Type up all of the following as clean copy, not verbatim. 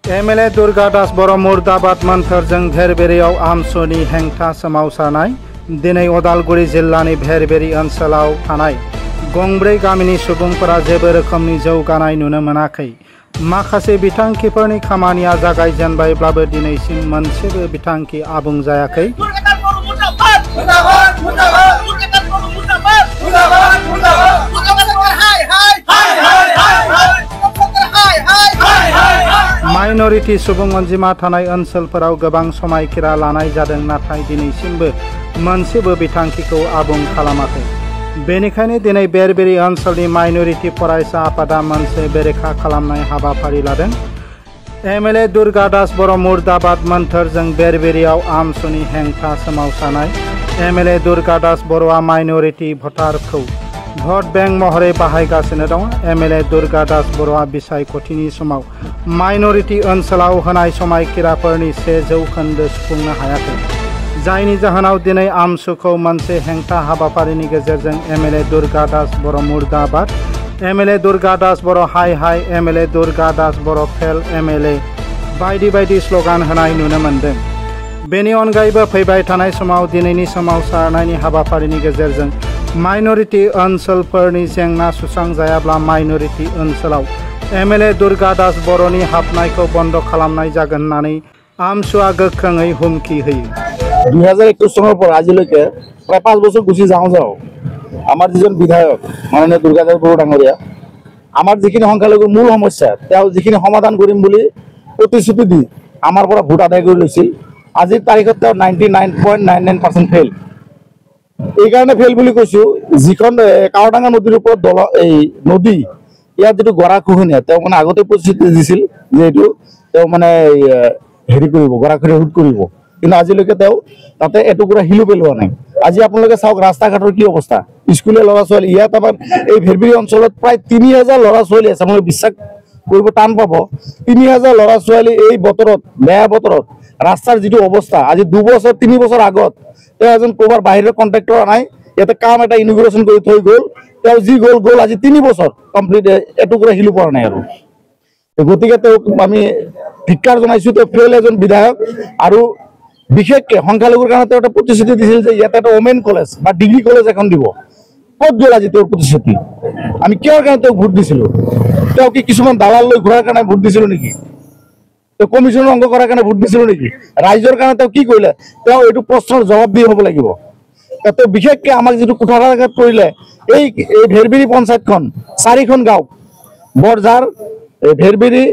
MLA Durga Das बर' मुर्दाबाद मोन्थोरजों भेरबेरियाव आमसुनि हेंथा सोमावसारनाय दिनै उदालगुरि जिल्लानि भेरबेरि ओनसोलाव थानाय गंब्रै गामिनि सुबुंफोरा जेबो रोखोमनि जौगानाय नुनो मोनाखै। माखासे बिथांखिफोरनि खामानिया जागायजेनबायब्लाबो दिनैसिम मोनसेबो बिथांखि आबुं जायाखै। माइनरिटी सुबुं अनजिमा थानाय ओनसोलफोराव गोबां समायखिरा लानाय जादों, नाथाय दिनैसिमबो मोनसेबो बिथांखिखौ आबुं खालामाखै। बेनिखायनो दिनै भेरबेरि ओनसोलनि माइनरिटी फरायसा आफादा मोनसे बेरेखा खालामनाय हाबाफारि लादों। एमएलए दुर्गा दास बर' मुर्दाबाद मोन्थोरजों भेरबेरियाव आमसुनि हेंथा सोमावसारनाय। एमएलए दुर्गा दास बर'आ माइनरिटी भटारखौ भट बेंक महरै बाहायगासिनो दं। एमएलए दुर्गा दास बर'आ बिसायख'थिनि समाव माइनरिटी ओनसोलाव होनाय समायखिराफोरनि 1% सुफुंनो हायाखै, जायनि जाहोनाव दिनै आमसुखौ मोनसे हेंथा हाबाफारिनि गेजेरजों एमएलए दुर्गा दास बर' मुर्दाबाद, एमएलए दुर्गा दास बर' हाय हाय, एमएलए दुर्गा दास बर' फेल एमएलए बायदि बायदि स्लगान होनाय नुनो मोन्दों। बेनि अनगायैबो फैबाय थानाय समाव दिनैनि सोमावसारनायनि हाबाफारिनि गेजेरजों माइनरिटी ओनसोलफोरनि जेंना सुस्रांजायाब्ला माइनरिटी ओनसोलाव एमएलए दुर्गा दास बर'नि हाबनायखौ बन्द खालामनाय जागोन होननानै आमसुआ गोख्रोङै हुमखि होयो। 2021 চনৰ পৰা আজিলৈকে প্ৰায় 5 বছৰ গুচি যাওঁ আমাৰ যিজন বিধায়ক মাননীয় দুৰ্গা দাস বড়ো ডাঙৰীয়া আমাৰ যিখিনি সংখ্যালঘুৰ মূল সমস্যা তেওঁ যিখিনি সমাধান কৰিম বুলি প্ৰতিশ্ৰুতি দি আমাৰ পৰা ভোট আদায় কৰি লৈছিল, আজিৰ তাৰিখত তেওঁ 99.99% ফেইল। এইকাৰণে ফেইল বুলি কৈছোঁ, যিখন কাৱৰডাঙ্গা নদীৰ ওপৰত এই নদী ইয়াত যিটো গৰাখহনীয়া তেওঁ মানে আগতে প্ৰতিশ্ৰুতি দিছিল যে এইটো তেওঁ মানে হেৰি কৰিব, গৰাখহনীয়া ৰোধ কৰিব, কিন্তু আজিলৈকে তেওঁ তাতে এটুকুৰা শিলো পেলোৱা নাই। আজি আপোনালোকে চাওক ৰাস্তা ঘাটৰ কি অৱস্থা, স্কুলীয়া ল'ৰা ছোৱালী ইয়াত আমাৰ এই ভেৰবেৰি অঞ্চলত প্ৰায় 3000 ল'ৰা ছোৱালী আছে। আপোনালোকে বিশ্বাস কৰিব টান পাব, 3000 ল'ৰা ছোৱালী এই বতৰত, বেয়া বতৰত ৰাস্তাৰ যিটো অৱস্থা। আজি 2 বছৰ 3 বছৰ আগত তেওঁ এজন ক'ৰবাৰ বাহিৰৰ কণ্ট্ৰেক্টৰ আনাই ইয়াতে কাম এটা ইনগুৰেশ্যন কৰি থৈ গ'ল, তেওঁ যি গ'ল আজি 3 বছৰ কমপ্লিট এটুকুৰা শিলো পৰা নাই। আৰু গতিকে তেওঁক আমি ধিক্কাৰ জনাইছোঁ। তেওঁ ফেইল এজন বিধায়ক। আৰু বিশেষকৈ সংখ্যালঘুৰ কাৰণে তেওঁ এটা প্ৰতিশ্ৰুতি দিছিল যে ইয়াতে এটা ওমেন কলেজ বা ডিগ্ৰী কলেজ এখন দিব। ক'ত গ'ল আজি তেওঁৰ প্ৰতিশ্ৰুতি? আমি কিহৰ কাৰণে তেওঁক ভোট দিছিলোঁ? তেওঁ কি কিছুমান দালাল লৈ ঘূৰাৰ কাৰণে ভোট দিছিলোঁ নেকি? তেওঁ কমিশ্যনৰ অংগ কৰাৰ কাৰণে ভোট দিছিলোঁ নেকি? ৰাইজৰ কাৰণে তেওঁ কি কৰিলে? তেওঁ এইটো প্ৰশ্নৰ জবাব দি হ'ব লাগিব। তেওঁ বিশেষকৈ আমাক যিটো কুঠাৰাঘাত কৰিলে, এই ভেৰবেৰি পঞ্চায়তখন 4খন গাঁও, বৰঝাৰ, ভেৰবেৰি,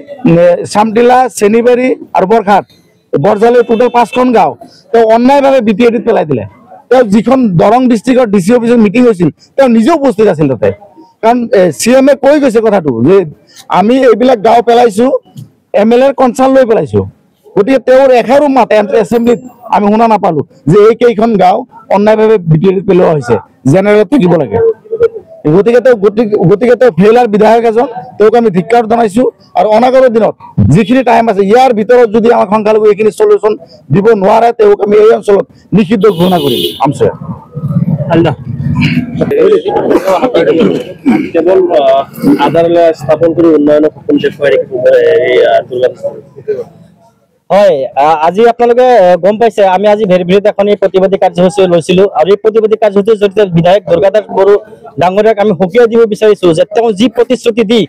চামটিলা, চেনিবাৰী আৰু বৰঘাট, বৰঝালৈ টোটেল 5খন গাঁও তেওঁ অন্যায়ভাৱে BTADত পেলাই দিলে। তেওঁ যিখন দৰং ডিষ্ট্ৰিক্টৰ DC অফিচত মিটিং হৈছিল তেওঁ নিজেও উপস্থিত আছিল তাতে, কাৰণ CMে কৈ গৈছে কথাটো যে আমি এইবিলাক গাঁও পেলাইছোঁ, MLAৰ কনচাল্ট লৈ পেলাইছোঁ। গতিকে তেওঁৰ এষাৰো মাত এছেম্বলিত আমি শুনা নাপালোঁ যে এই কেইখন গাঁও অন্যায়ভাৱে BTADত পেলোৱা হৈছে, জেনেৰেলত থাকিব লাগে। গতিকে তেওঁ ফেইলাৰ বিধায়ক এজন, তেওঁক আমি ধিক্কাৰ জনাইছোঁ। আৰু অনাগত দিনত যিখিনি টাইম আছে ইয়াৰ ভিতৰত যদি আমাক সংখ্যালঘু এইখিনি চলিউশ্যন দিব নোৱাৰে, তেওঁক আমি এই অঞ্চলত নিষিদ্ধ ঘোষণা কৰিম। আমচুৱে কেৱল আধাৰলৈ স্থাপন কৰি উন্নয়নৰ সপোন দেখুৱাই হয়, আজি আপোনালোকে গম পাইছে আমি আজি ভেৰবেৰিত এখন প্ৰতিবাদী কাৰ্যসূচী লৈছিলোঁ। আৰু এই প্ৰতিবাদী কাৰ্যসূচীৰ জৰিয়তে বিধায়ক দুৰ্গা দাস বড়ো ডাঙৰীয়াক আমি সকীয়াই দিব বিচাৰিছোঁ যে তেওঁ যি প্ৰতিশ্ৰুতি দি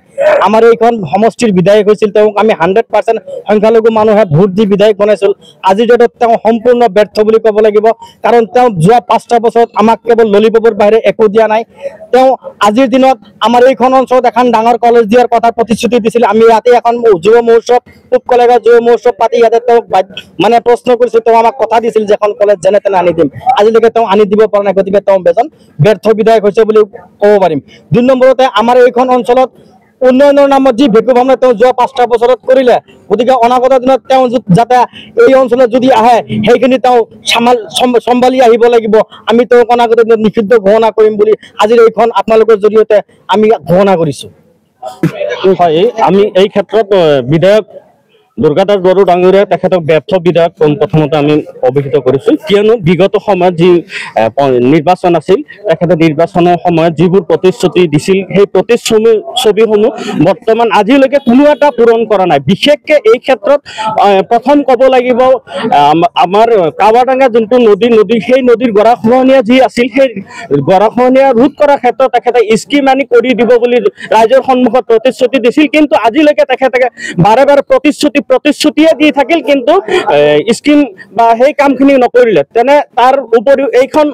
আমাৰ এইখন সমষ্টিৰ বিধায়ক হৈছিল, তেওঁক আমি 100% সংখ্যালঘু মানুহে ভোট দি বিধায়ক বনাইছিল। আজিৰ ডেটত তেওঁ সম্পূৰ্ণ ব্যৰ্থ বুলি ক'ব লাগিব, কাৰণ তেওঁ যোৱা 5টা বছৰত আমাক কেৱল ললিপপৰ বাহিৰে একো দিয়া নাই। তেওঁ আজিৰ দিনত আমাৰ এইখন অঞ্চলত এখন ডাঙৰ কলেজ দিয়াৰ কথা প্ৰতিশ্ৰুতি দিছিল। আমি ইয়াতে এখন যুৱ মহোৎসৱ, পূব কলেজৰ যুৱ মহোৎসৱ পাতি ইয়াতে তেওঁক মানে প্ৰশ্ন কৰিছোঁ। তেওঁ আমাক কথা দিছিল যে এখন কলেজ যেনে তেনে আনি দিম, আজিলৈকে তেওঁ আনি দিব পৰা নাই। গতিকে তেওঁ এজন ব্যৰ্থ বিধায়ক হৈছে বুলি ক'ব পাৰিম। 2 নম্বৰতে আমাৰ এইখন অঞ্চলত উন্নয়নৰ নামত যি ভেকু ভাৱনা তেওঁ যোৱা 5টা বছৰত কৰিলে, গতিকে অনাগত দিনত তেওঁ যাতে এই অঞ্চলত যদি আহে সেইখিনি তেওঁ চম্ভালি আহিব লাগিব। আমি তেওঁক অনাগত দিনত নিষিদ্ধ ঘোষণা কৰিম বুলি আজিৰ এইখন আপোনালোকৰ জৰিয়তে আমি ঘোষণা কৰিছোঁ। হয়, আমি এই ক্ষেত্ৰত বিধায়ক দুৰ্গাদাস বড়ো ডাঙৰীয়া তেখেতক ব্যৰ্থ বিধায়ক প্ৰথমতে আমি অভিহিত কৰিছোঁ, কিয়নো বিগত সময়ত যি নিৰ্বাচন আছিল তেখেতে নিৰ্বাচনৰ সময়ত যিবোৰ প্ৰতিশ্ৰুতি দিছিল সেই প্ৰতিচ্ছবিসমূহ বৰ্তমান আজিলৈকে কোনো এটা পূৰণ কৰা নাই। বিশেষকৈ এই ক্ষেত্ৰত প্ৰথম ক'ব লাগিব আমাৰ কাৱাডাঙ্গা যোনটো নদী সেই নদীৰ গৰাখহনীয়া যি আছিল সেই গৰাখহনীয়া ৰোধ কৰাৰ ক্ষেত্ৰত তেখেতে স্কিম আনি কৰি দিব বুলি ৰাইজৰ সন্মুখত প্ৰতিশ্ৰুতি দিছিল, কিন্তু আজিলৈকে তেখেতে বাৰে বাৰে প্ৰতিশ্ৰুতিয়ে দি থাকিল, কিন্তু স্কিম বা সেই কামখিনি নকৰিলে। তেনে তাৰ উপৰিও এইখন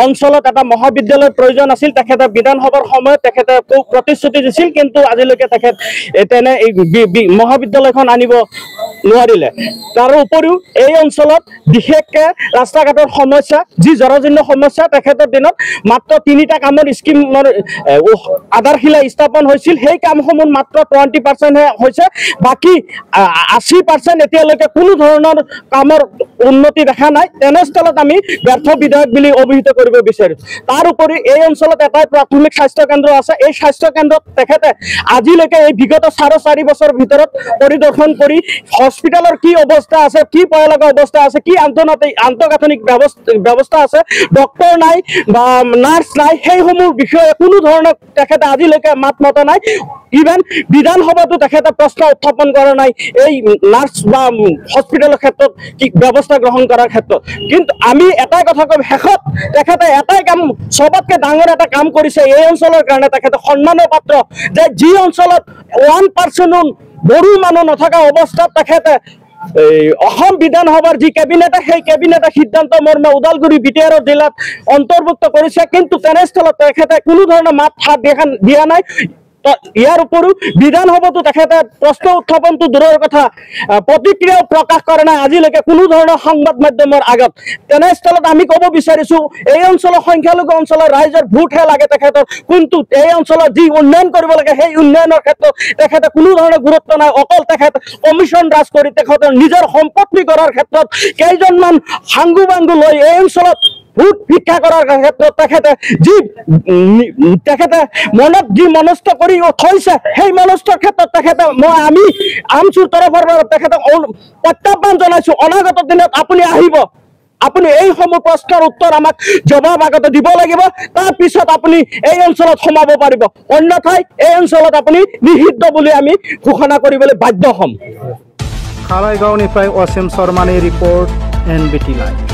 অঞ্চলত এটা মহাবিদ্যালয়ৰ প্ৰয়োজন আছিল, তেখেতে বিধানসভাৰ সময়ত তেখেতে প্ৰতিশ্ৰুতি দিছিল, কিন্তু আজিলৈকে তেখেত তেনে এই মহাবিদ্যালয়খন আনিব নোৱাৰিলে। তাৰ উপৰিও এই অঞ্চলত বিশেষকৈ ৰাস্তা ঘাটৰ সমস্যা, যি জৰাজীৰ্ণ সমস্যা, তেখেতৰ দিনত মাত্ৰ 3টা কামৰ স্কিমৰ আধাৰশিলা স্থাপন হৈছিল, সেই কামসমূহ মাত্ৰ 20%হে হৈছে, বাকী 80% এতিয়ালৈকে কোনো ধৰণৰ কামৰ উন্নতি দেখা নাই। তেনেস্থলত আমি ব্যৰ্থ বিধায়ক বুলি অভিহিত কৰিব বিচাৰিছোঁ। তাৰ উপৰি এই অঞ্চলত এটাই প্ৰাথমিক স্বাস্থ্য কেন্দ্ৰ আছে, এই স্বাস্থ্য কেন্দ্ৰত তেখেতে আজিলৈকে এই বিগত 4.5 বছৰৰ ভিতৰত পৰিদৰ্শন কৰি হস্পিটেলৰ কি অৱস্থা আছে, কি পয়ালগা অৱস্থা আছে, কি আন্তঃগাঁথনিক ব্যৱস্থা আছে, ডক্টৰ নাই বা নাৰ্ছ নাই, সেইসমূহ বিষয়ে কোনো ধৰণৰ তেখেতে আজিলৈকে মাত মতা নাই। ইভেন বিধানসভাতো তেখেতে প্ৰশ্ন উত্থাপন কৰা নাই এই নাৰ্ছ বা হস্পিটেলৰ ক্ষেত্ৰত কি ব্যৱস্থা গ্ৰহণ কৰাৰ ক্ষেত্ৰত। কিন্তু আমি এটাই কথা ক'ম, শেষত তেখেতে এটাই কাম, চবতকৈ ডাঙৰ এটা কাম কৰিছে এই অঞ্চলৰ কাৰণে, তেখেতে সন্মানৰ পাত্ৰ যে যি অঞ্চলত 1% বড়ো মানুহ নথকা অৱস্থাত তেখেতে অসম বিধানসভাৰ যি কেবিনেটে সেই কেবিনেটে সিদ্ধান্ত মৰ্মে ওদালগুৰি BTR জিলাত অন্তৰ্ভুক্ত কৰিছে, কিন্তু তেনেস্থলত তেখেতে কোনো ধৰণৰ মাত হাত দিয়া নাই। ইয়াৰ উপৰিও বিধানসভাতো তেখেতে প্ৰশ্ন উত্থাপনটো দূৰৰ কথা, প্ৰতিক্ৰিয়াও প্ৰকাশ কৰা নাই আজিলৈকে কোনো ধৰণৰ সংবাদ মাধ্যমৰ আগত। তেনেস্থলত আমি ক'ব বিচাৰিছোঁ, এই অঞ্চলৰ সংখ্যালঘু অঞ্চলৰ ৰাইজৰ ভোটহে লাগে তেখেতৰ, কিন্তু এই অঞ্চলত যি উন্নয়ন কৰিব লাগে সেই উন্নয়নৰ ক্ষেত্ৰত তেখেতে কোনো ধৰণৰ গুৰুত্ব নাই। অকল তেখেতে কমিশ্যন ৰাজ কৰি তেখেতৰ নিজৰ সম্পত্তি কৰাৰ ক্ষেত্ৰত কেইজনমান সাংগু বাংগু লৈ এই অঞ্চলত ভোট ভিক্ষা কৰাৰ ক্ষেত্ৰত তেখেতে মনত যি মনস্থ কৰি থৈছে, সেই মনস্থৰ ক্ষেত্ৰত তেখেতে আমি আমচুৰ তৰফৰ পৰা তেখেতক প্ৰত্যাহ্বান জনাইছোঁ, অনাগত দিনত আপুনি আহিব, আপুনি এইসমূহ প্ৰশ্নৰ উত্তৰ আমাক জবাব আগতে দিব লাগিব, তাৰপিছত আপুনি এই অঞ্চলত সোমাব পাৰিব, অন্যথাই এই অঞ্চলত আপুনি নিষিদ্ধ বুলি আমি ঘোষণা কৰিবলৈ বাধ্য হ'ম। খালাইগাঁওনিफ्राय অসীম শৰ্মানি ৰিপৰ্ট NBT লাইভ।